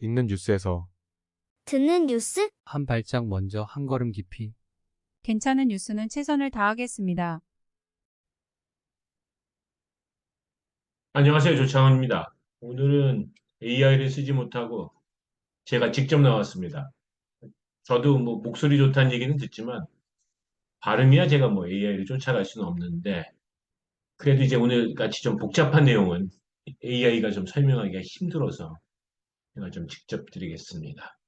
읽는 뉴스에서 듣는 뉴스? 한 발짝 먼저 한 걸음 깊이. 괜찮은 뉴스는 최선을 다하겠습니다. 안녕하세요. 조창원입니다. 오늘은 AI를 쓰지 못하고 제가 직접 나왔습니다. 저도 뭐 목소리 좋다는 얘기는 듣지만 발음이야 제가 뭐 AI를 쫓아갈 수는 없는데 그래도 이제 오늘 같이 좀 복잡한 내용은 AI가 좀 설명하기가 힘들어서 제가 좀 직접 드리겠습니다.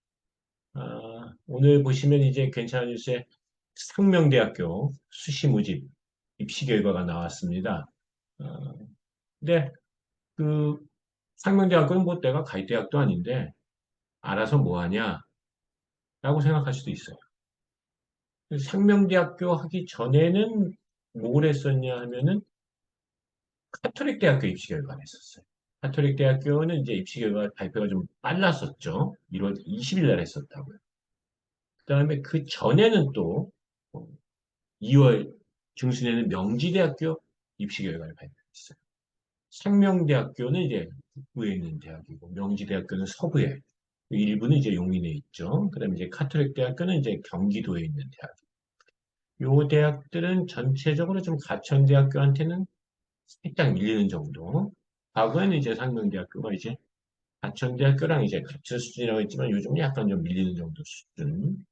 오늘 보시면 이제 괜찮은 뉴스에 상명대학교 수시 모집 입시 결과가 나왔습니다. 어, 근데 그 상명대학교는 뭐 내가 갈 대학도 아닌데 알아서 뭐 하냐라고 생각할 수도 있어요. 상명대학교 하기 전에는 뭘 했었냐 하면은 카톨릭 대학교 입시 결과를 했었어요. 카톨릭 대학교는 이제 입시 결과 발표가 좀 빨랐었죠. 1월 20일 날 했었다고요. 그다음에 그 전에는 또 2월 중순에는 명지대학교 입시 결과를 발표했어요. 상명대학교는 이제 북부에 있는 대학이고 명지대학교는 서부에 일부는 이제 용인에 있죠. 그다음에 이제 카톨릭 대학교는 이제 경기도에 있는 대학. 요 대학들은 전체적으로 좀 가천대학교한테는 살짝 밀리는 정도. 과거에는 이제 상명대학교가 이제 가천대학교랑 이제 같은 수준이라고 했지만 요즘은 약간 좀 밀리는 정도 수준.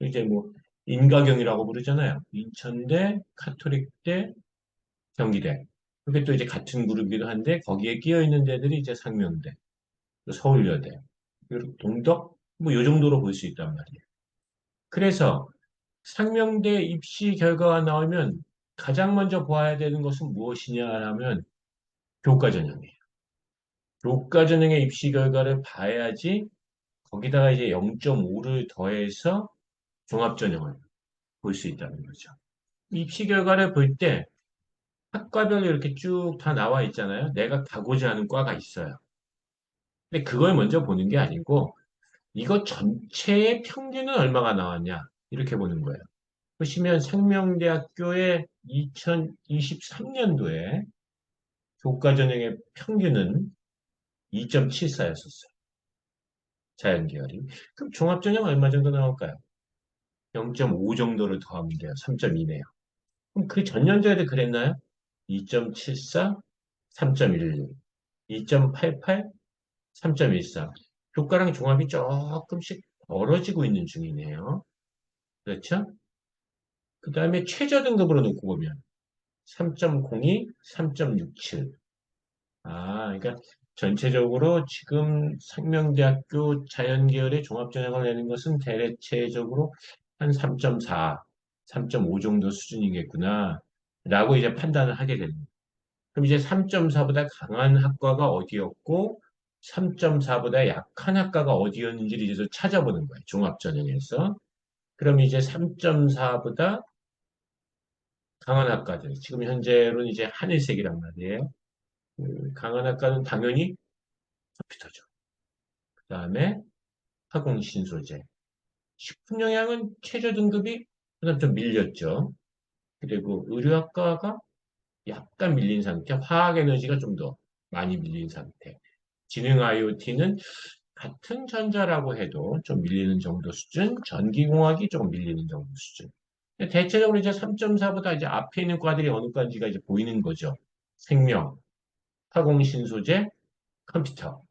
이제 뭐 인가경이라고 부르잖아요. 인천대, 카톨릭대, 경기대. 그게 또 이제 같은 그룹이기도 한데 거기에 끼어 있는 데들이 이제 상명대, 또 서울여대, 그리고 동덕 뭐 요 정도로 볼 수 있단 말이에요. 그래서 상명대 입시 결과가 나오면 가장 먼저 보아야 되는 것은 무엇이냐라면 교과 전형이에요. 교과 전형의 입시 결과를 봐야지 거기다가 이제 0.5를 더해서 종합 전형을 볼 수 있다는 거죠. 입시 결과를 볼 때 학과별로 이렇게 쭉 다 나와 있잖아요. 내가 가고자 하는 과가 있어요. 근데 그걸 먼저 보는 게 아니고 이거 전체의 평균은 얼마가 나왔냐 이렇게 보는 거예요. 보시면 상명대학교의 2023년도에 교과 전형의 평균은 2.74였었어요. 자연계열이. 그럼 종합전형 얼마 정도 나올까요? 0.5 정도를 더하면 돼요. 3.2네요. 그럼 그 전년도에도 그랬나요? 2.74, 3.16, 2.88, 3.13. 교과랑 종합이 조금씩 벌어지고 있는 중이네요. 그렇죠? 그 다음에 최저 등급으로 놓고 보면 3.02, 3.67. 그러니까 전체적으로 지금 상명대학교 자연계열의 종합전형을 내는 것은 대체적으로 한 3.4, 3.5 정도 수준이겠구나, 라고 이제 판단을 하게 됩니다. 그럼 이제 3.4보다 강한 학과가 어디였고, 3.4보다 약한 학과가 어디였는지를 이제 또 찾아보는 거예요. 종합전형에서. 그럼 이제 3.4보다 강한 학과들, 지금 현재로는 이제 한일색이란 말이에요. 강한 학과는 당연히 컴퓨터죠. 그 다음에 화공신소재. 식품영양은 최저 등급이 그다음 좀 밀렸죠. 그리고 의료학과가 약간 밀린 상태, 화학에너지가 좀 더 많이 밀린 상태. 지능 IoT는 같은 전자라고 해도 좀 밀리는 정도 수준, 전기공학이 조금 밀리는 정도 수준. 대체적으로 이제 3.4보다 이제 앞에 있는 과들이 어느 과인지가 이제 보이는 거죠. 생명, 화공신소재, 컴퓨터.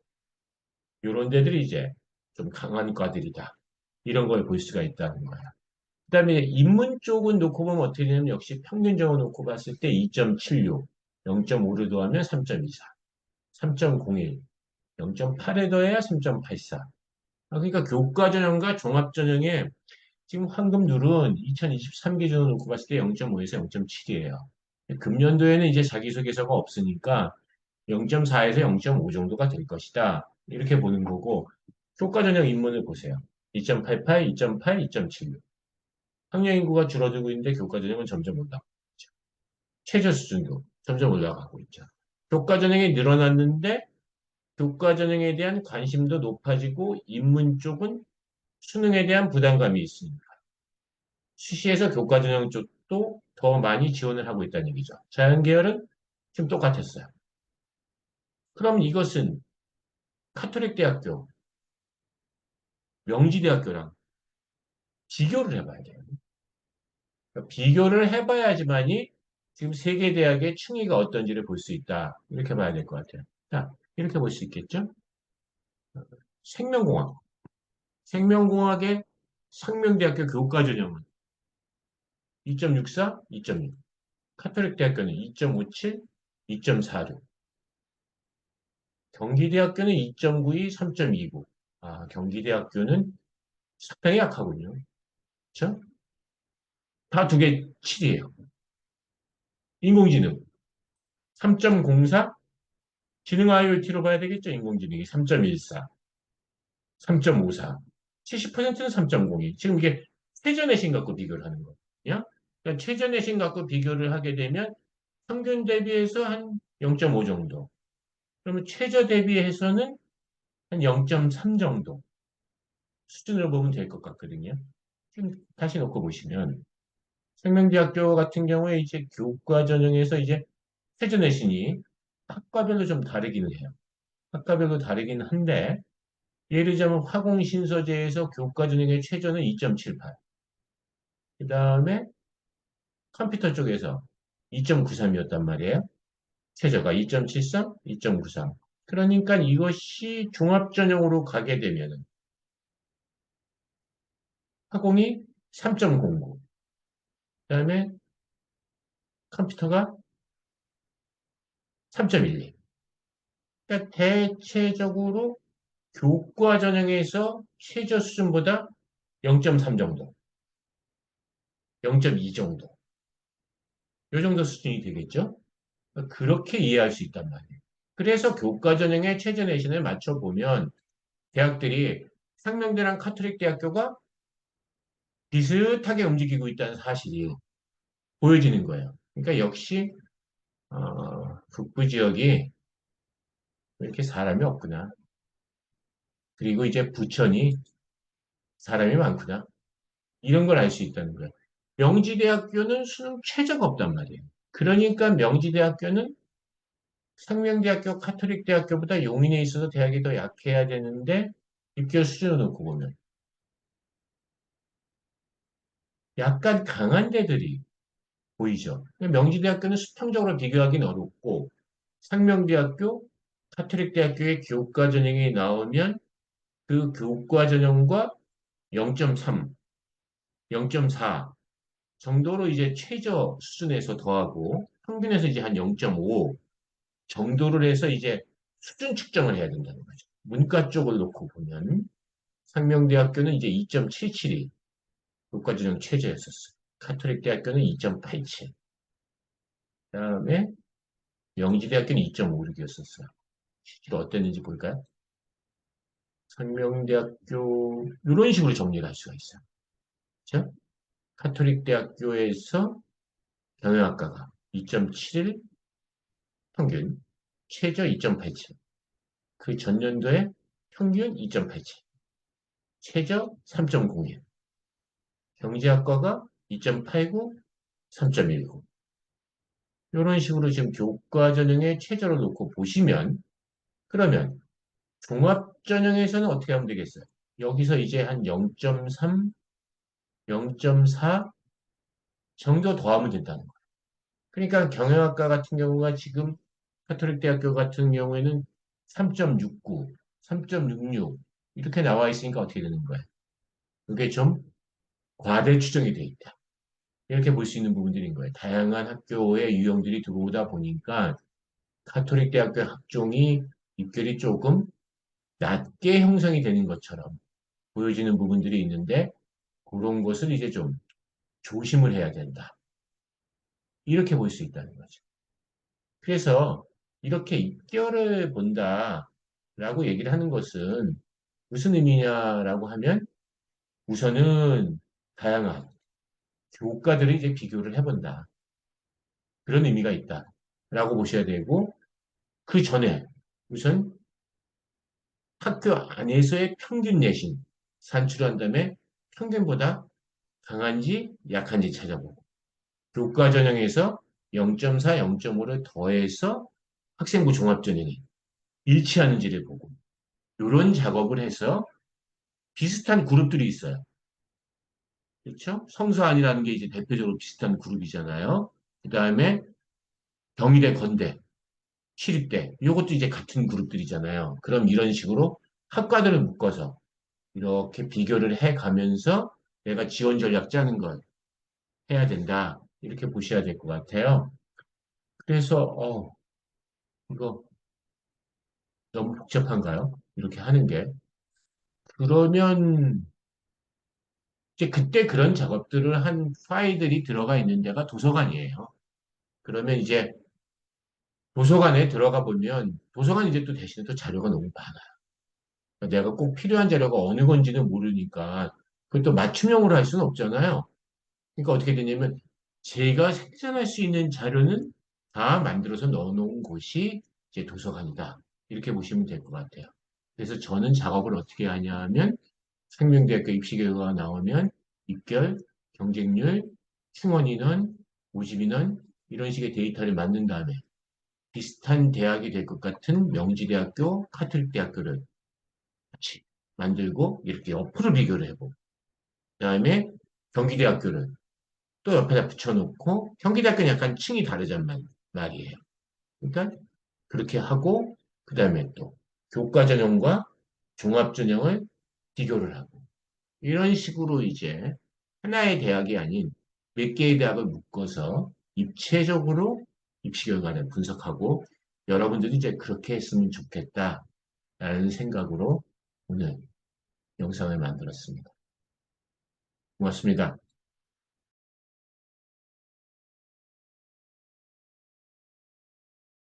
이런 데들이 이제 좀 강한 과들이다. 이런 걸 볼 수가 있다는 거야. 그다음에 인문 쪽은 놓고 보면 어떻게 되냐면 역시 평균적으로 놓고 봤을 때 2.76, 0.5를 더하면 3.24, 3.01, 0.8에 더해야 3.84. 그러니까 교과전형과 종합전형에 지금 환급률은 2023 기준으로 놓고 봤을 때 0.5에서 0.7이에요. 금년도에는 이제 자기소개서가 없으니까 0.4에서 0.5 정도가 될 것이다. 이렇게 보는 거고, 교과전형 인문을 보세요. 2.88, 2.8, 2.76. 학령 인구가 줄어들고 있는데 교과전형은 점점 올라가고 있죠. 최저 수준도 점점 올라가고 있죠. 교과전형이 늘어났는데 교과전형에 대한 관심도 높아지고 인문 쪽은 수능에 대한 부담감이 있습니다. 수시에서 교과전형 쪽도 더 많이 지원을 하고 있다는 얘기죠. 자연계열은 지금 똑같았어요. 그럼 이것은 카톨릭 대학교, 명지대학교랑 비교를 해봐야 돼요. 그러니까 비교를 해봐야지만이 지금 세 개 대학의 층위가 어떤지를 볼 수 있다. 이렇게 봐야 될 것 같아요. 자, 이렇게 볼 수 있겠죠? 생명공학. 생명공학의 상명대학교 교과 전형은 2.64, 2.6. 카톨릭 대학교는 2.57, 2.46. 경기대학교는 2.92, 3.29. 아, 경기대학교는 상당히 약하군요. 그렇죠? 다 두 개 7이에요. 인공지능 3.04, 지능 IoT로 봐야 되겠죠? 인공지능이 3.14, 3.54, 70%는 3.02. 지금 이게 최저내신 갖고 비교를 하는 거예요. 그러니까 최저내신 갖고 비교를 하게 되면 평균 대비해서 한 0.5 정도. 그러면 최저 대비해서는 한 0.3 정도 수준으로 보면 될 것 같거든요. 지금 다시 놓고 보시면 생명대학교 같은 경우에 이제 교과 전형에서 이제 최저 내신이 학과별로 좀 다르기는 해요. 학과별로 다르긴 한데 예를 들자면 화공신소재에서 교과 전형의 최저는 2.78. 그 다음에 컴퓨터 쪽에서 2.93이었단 말이에요. 최저가 2.73, 2.93. 그러니까 이것이 종합 전형으로 가게 되면은 화공이 3.09. 그다음에 컴퓨터가 3.12. 그러니까 대체적으로 교과 전형에서 최저 수준보다 0.3 정도, 0.2 정도, 이 정도 수준이 되겠죠? 그렇게 이해할 수 있단 말이에요. 그래서 교과 전형의 최저 내신을 맞춰보면 대학들이 상명대랑 카톨릭 대학교가 비슷하게 움직이고 있다는 사실이 보여지는 거예요. 그러니까 역시 북부 지역이 이렇게 사람이 없구나. 그리고 이제 부천이 사람이 많구나. 이런 걸 알 수 있다는 거예요. 명지대학교는 수능 최저가 없단 말이에요. 그러니까 명지대학교는 상명대학교, 카톨릭대학교보다 용인에 있어서 대학이 더 약해야 되는데 입결 수준을 놓고 보면 약간 강한 데들이 보이죠. 명지대학교는 수평적으로 비교하기는 어렵고 상명대학교, 카톨릭대학교의 교과 전형이 나오면 그 교과 전형과 0.3, 0.4 정도로 이제 최저 수준에서 더하고 평균에서 이제 한 0.5 정도를 해서 이제 수준 측정을 해야 된다는 거죠. 문과 쪽을 놓고 보면 상명대학교는 이제 2.77이 교과전형 최저였었어요. 카톨릭 대학교는 2.87. 그다음에 명지대학교는 2.56이었었어요. 실제로 어땠는지 볼까요? 상명대학교 이런 식으로 정리를 할 수가 있어요. 그렇죠? 카톨릭 대학교에서 경영학과가 2.71 평균, 최저 2.87. 그 전년도에 평균 2.87, 최저 3.01. 경제학과가 2.89, 3.19. 이런 식으로 지금 교과 전형의 최저를 놓고 보시면 그러면 종합 전형에서는 어떻게 하면 되겠어요? 여기서 이제 한 0.3, 0.4 정도 더하면 된다는 거예요. 그러니까 경영학과 같은 경우가 지금 카톨릭 대학교 같은 경우에는 3.69, 3.66 이렇게 나와 있으니까 어떻게 되는 거예요? 이게 좀 과대 추정이 돼 있다. 이렇게 볼 수 있는 부분들인 거예요. 다양한 학교의 유형들이 들어오다 보니까 카톨릭 대학교 학종이 입결이 조금 낮게 형성이 되는 것처럼 보여지는 부분들이 있는데 그런 것을 이제 좀 조심을 해야 된다. 이렇게 볼 수 있다는 거죠. 그래서 이렇게 입결을 본다라고 얘기를 하는 것은 무슨 의미냐라고 하면 우선은 다양한 교과들을 이제 비교를 해본다. 그런 의미가 있다라고 보셔야 되고 그 전에 우선 학교 안에서의 평균 내신 산출한 다음에 평균보다 강한지 약한지 찾아보고 교과 전형에서 0.4, 0.5를 더해서 학생부 종합전형이 일치하는지를 보고 이런 작업을 해서 비슷한 그룹들이 있어요. 그렇죠? 성서안이라는 게 이제 대표적으로 비슷한 그룹이잖아요. 그 다음에 경희대, 건대, 시립대, 요것도 이제 같은 그룹들이잖아요. 그럼 이런 식으로 학과들을 묶어서 이렇게 비교를 해 가면서 내가 지원 전략 짜는 걸 해야 된다. 이렇게 보셔야 될 것 같아요. 그래서, 이거 너무 복잡한가요? 이렇게 하는 게. 그러면 이제 그때 그런 작업들을 한 파일들이 들어가 있는 데가 도서관이에요. 그러면 이제 도서관에 들어가 보면 도서관 이제 또 대신에 또 자료가 너무 많아요. 그러니까 내가 꼭 필요한 자료가 어느 건지는 모르니까 그것도 맞춤형으로 할 수는 없잖아요. 그러니까 어떻게 되냐면 제가 생산할 수 있는 자료는 다 만들어서 넣어놓은 곳이 이제 도서관이다. 이렇게 보시면 될 것 같아요. 그래서 저는 작업을 어떻게 하냐 하면 생명대학교 입시 결과가 나오면 입결, 경쟁률, 충원 인원, 모집 인원 이런 식의 데이터를 만든 다음에 비슷한 대학이 될 것 같은 명지대학교, 카톨릭대학교를 같이 만들고 이렇게 옆으로 비교를 해보고 그다음에 경기대학교를 또 옆에다 붙여놓고 경기대학교는 약간 층이 다르단 말이에요. 그러니까 그렇게 하고 그다음에 또 교과전형과 종합전형을 비교를 하고 이런 식으로 이제 하나의 대학이 아닌 몇 개의 대학을 묶어서 입체적으로 입시 결과를 분석하고 여러분들이 이제 그렇게 했으면 좋겠다라는 생각으로 오늘 영상을 만들었습니다. 고맙습니다.